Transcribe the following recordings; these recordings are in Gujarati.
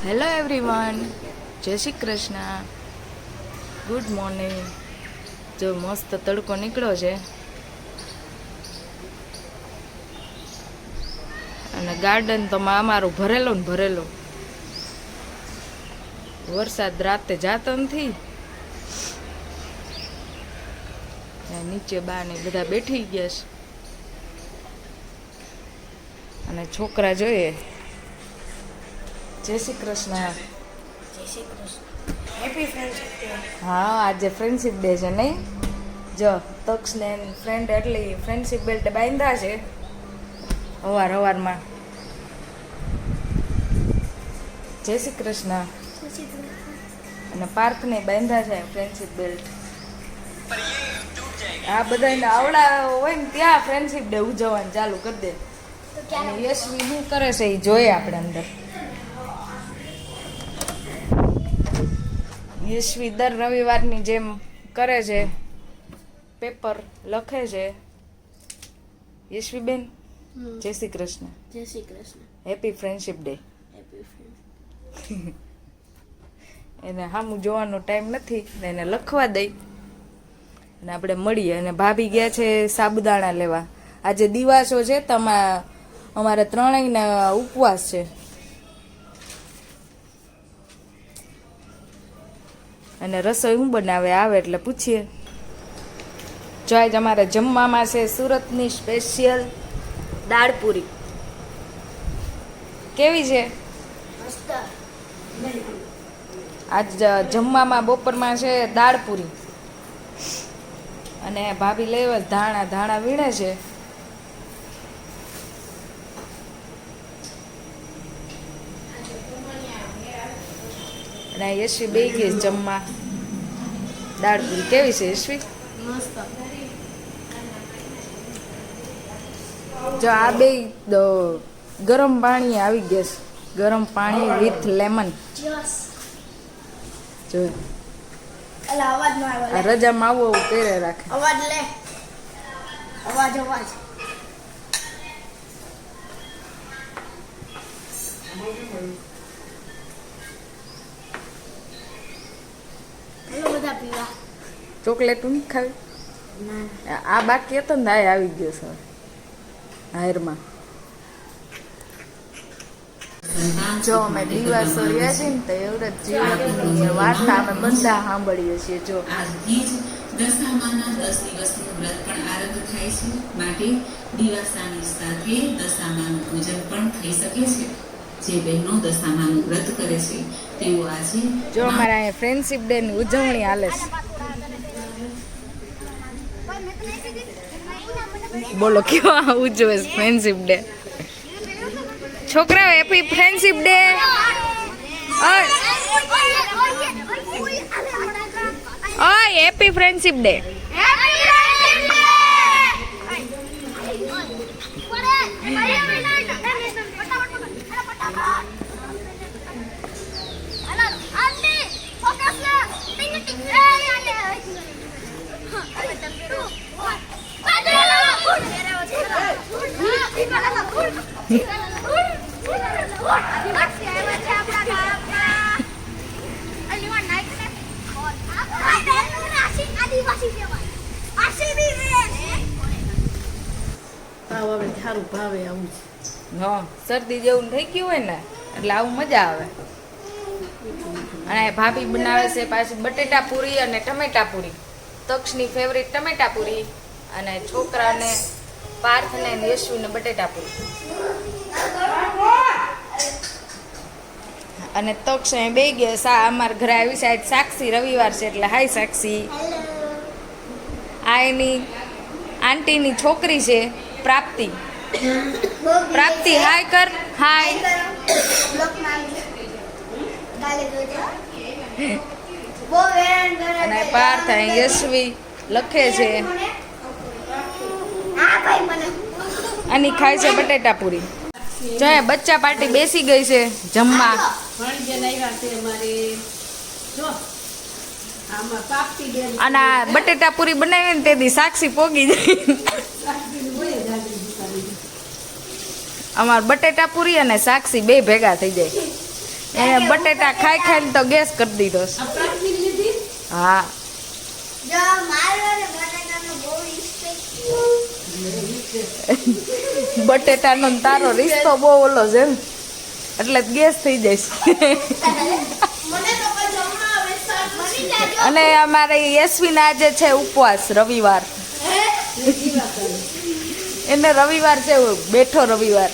હેલો એવરીવન, જય શ્રી કૃષ્ણ, ગુડ મોર્નિંગ. જો મસ્ત તડકો નીકળ્યો છે અને ગાર્ડન તો અમારું ભરેલું ને ભરેલું. વરસાદ રાતે જાતો નથી. નીચે બા ને બધા બેઠી ગયા છે અને છોકરા જોઈએ. જય શ્રી કૃષ્ણ. જય Shri Krishna. Happy friendship day. હા, આજે ફ્રેન્ડશિપ ડે છે નહીં? જો તક્ષને ફ્રેન્ડ એટલી ફ્રેન્ડશિપ બેલ્ટ બાંધ્યા છે સવારમાં. જય શ્રી કૃષ્ણ. જય શ્રી કૃષ્ણ. અને પાર્થને બાંધ્યા છે ફ્રેન્ડશિપ બેલ્ટ. આ બધાને આવડા હોય ને ત્યાં ફ્રેન્ડશિપ ડે ઉજવવાનું ચાલુ કરી દે. અને યશવી શું કરે છે એ જોઈએ આપણે અંદર. યશવી દર રવિવારની જેમ કરે છે, પેપર લખે છે. યશવી બેન, જય શ્રી કૃષ્ણ. જય Shri Krishna. Happy friendship day. Happy friend. એને સામું જોવાનો ટાઈમ નથી ને એને લખવા દઈ અને આપણે મળીએ. અને ભાભી ગયા છે સાબુદાણા લેવા. આજે દિવાસો છે તો અમારે ત્રણેયના ઉપવાસ છે. અને રસોઈ શું બનાવે આવે એટલે પૂછીએ. જો આજ અમારે જમવામાં છે સુરતની સ્પેશિયલ દાળ પૂરી. કેવી છે? મસ્ત. આજ જમવામાં બપોરમાં છે દાળ પૂરી. અને ભાભી લેવા ધાણા વીણે છે. અને યશવી બે ગઈ જમવા. દાળ પૂરી કેવી છે યશવી? મસ્ત. જો આ બે ગરમ પાણી આવી ગયા છે. ગરમ પાણી વિથ લેમન. યસ. જો અલા અવાજ નો આ આવે. રજામાં આવું આવું પહેરે રાખે. અવાજ લે. અવાજ. હેલો બધા પીવા. ચોકલેટ નથી ખાવી? ના. આ બાકી હતો ને આ આવી ગયો છે હાયરમાં. જો અમે દિવસો રહ્યા છીએ ને તો એવરત જીવનની વાર્તા અમે બધા સાંભળીએ છીએ. જો આજથી જ દશામાના 10 દિવસનું વ્રત પણ આરંભ થાય છે. માટે દિવાસાની સાથે દશામાનું પૂજન પણ થઈ શકે છે. જે બહેનો દશામાનું વ્રત કરે છે તેઓ આજે જો અમારા અહીંયા ફ્રેન્ડશિપ ડે ની ઉજવણી હાલે છે. બોલો કેવા ઉજવે છે ફ્રેન્ડશિપ ડે? છોકરાઓ હેપી ફ્રેન્ડશિપ ડે. ઓય હેપી ફ્રેન્ડશિપ ડે. સારું ભાવે આવું. હા, શરદી જેવું થઈ ગયું હોય ને એટલે આવું મજા આવે. અને ભાભી બનાવે છે પાછી બટેટા પૂરી અને ટમેટા પૂરી. તક્ષની ફેવરિટ ટમેટા પૂરી અને છોકરાને પાર્થને યશુને બટેટા પૂરી. અને તક્ષ અહીં બે ગયા. અમારા ઘરે આવી સાઈડ સાક્ષી રવિવાર છે એટલે હાય સાક્ષી. આ એની આંટીની છોકરી છે પ્રાપ્તિ. પ્રાપ્તિ હાય કર. હાય. અને પાર્થ અહીં યશવી લખે છે અને ખાય છે બટેટા પૂરી. જો બચ્ચા પાર્ટી બેસી ગઈ છે જમવા. અને આ બટેટા પૂરી બનાવી ને તેથી સાક્ષી પોગી જાય. અમાર બટેટા પૂરી અને સાક્ષી બે ભેગા થઈ જાય. એને બટેટા ખાઈ ખાઈને તો ગેસ કરી દીધો છે. હા જો મારો ને બટાકાનો બહુ રિસ્પેક્ટ. બટેટાનો ને તારો રિશ્તો બહુ ઓલો છે એમ એટલે ગેસ થઈ જાય છે. મને તો કોઈ જમવા બેસાડ મળી જાજો. અને અમારે યશવીના આજે છે ઉપવાસ રવિવાર. એને રવિવાર છે બેઠો રવિવાર.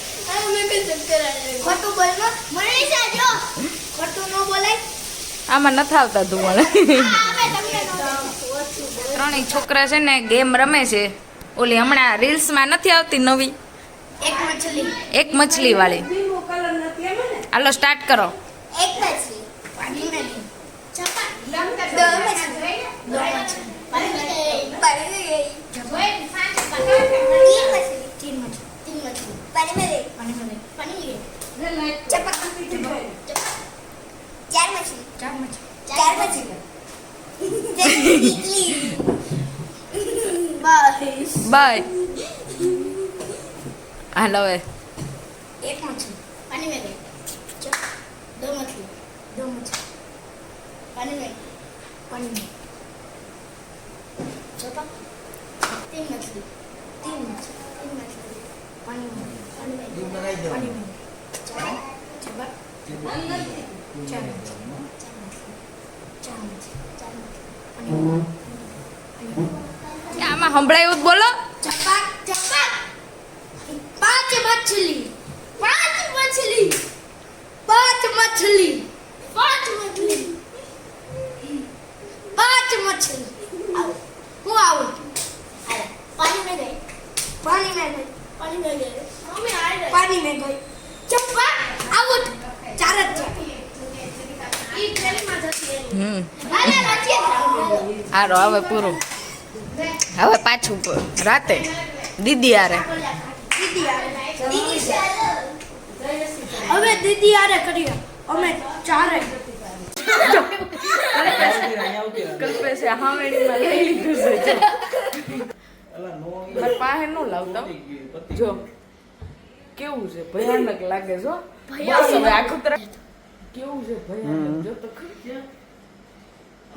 ખોટું બોલમાં મળી જાજો. ખોટું ન બોલાય. આમાં નથી આવતા તું મને. અમે તમને ન ત્રણેય છોકરા છે ને ગેમ રમે છે ઓલી હમણાં રીલ્સમાં નથી આવતી નવી એક મછલી. એક મછલી વાળી. હાલો સ્ટાર્ટ કરો. એક મછલી પાણી में नहीं चपा दो मछली दो मछली पानी में गई तीन मछली पानी में गई पानी में गई चपा चार मछली बस બાય. હાલો હવે एक मछली पानी में गई दो मछली पानी में चपा तीन मछली पानी में चपा चार આમાં સંભળાયું જ બોલો. चपा पांच मछली आओ हूँ आओ पानी में गई पानी में गई चप्पा आउट चार હારો હવે પૂરું. હવે પાછું રાતે દીદી આરે. હવે દીદી આરે કરીએ અમે ચારે કલ્પેશે હામેડીમાં લઈ લીધું છે. મારા પાસે નો લાવતા જો કેવું છે ભયાનક લાગે છો. બસ હવે આખું કેવું છે ભયાનક જો તો ખરી.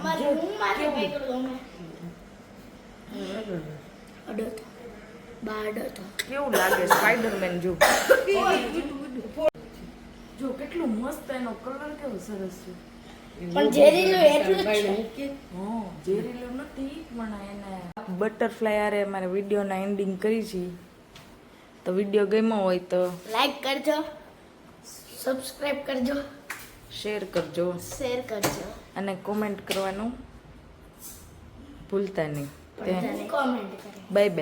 મારે રૂમ માં કે ભાઈ કરો અમે અડો તો બાડો તો કેવું લાગે સ્પાઈડરમેન જો. જો કેટલું મસ્ત એનો કલર કેવો સરસ છે. પણ ઝેરીલું એટલું જ છે. હા ઝેરીલું નથી પણ એને બટરફ્લાય આરે અમારે વિડીયોના એન્ડિંગ કરી છે. તો વિડીયો ગમ્યો હોય તો લાઈક કરજો સબસ્ક્રાઇબ કરજો શેર કરજો શેર કરજો અને કોમેન્ટ કરવાનું ભૂલતા નહીં. કોમેન્ટ કરો બાય બાય.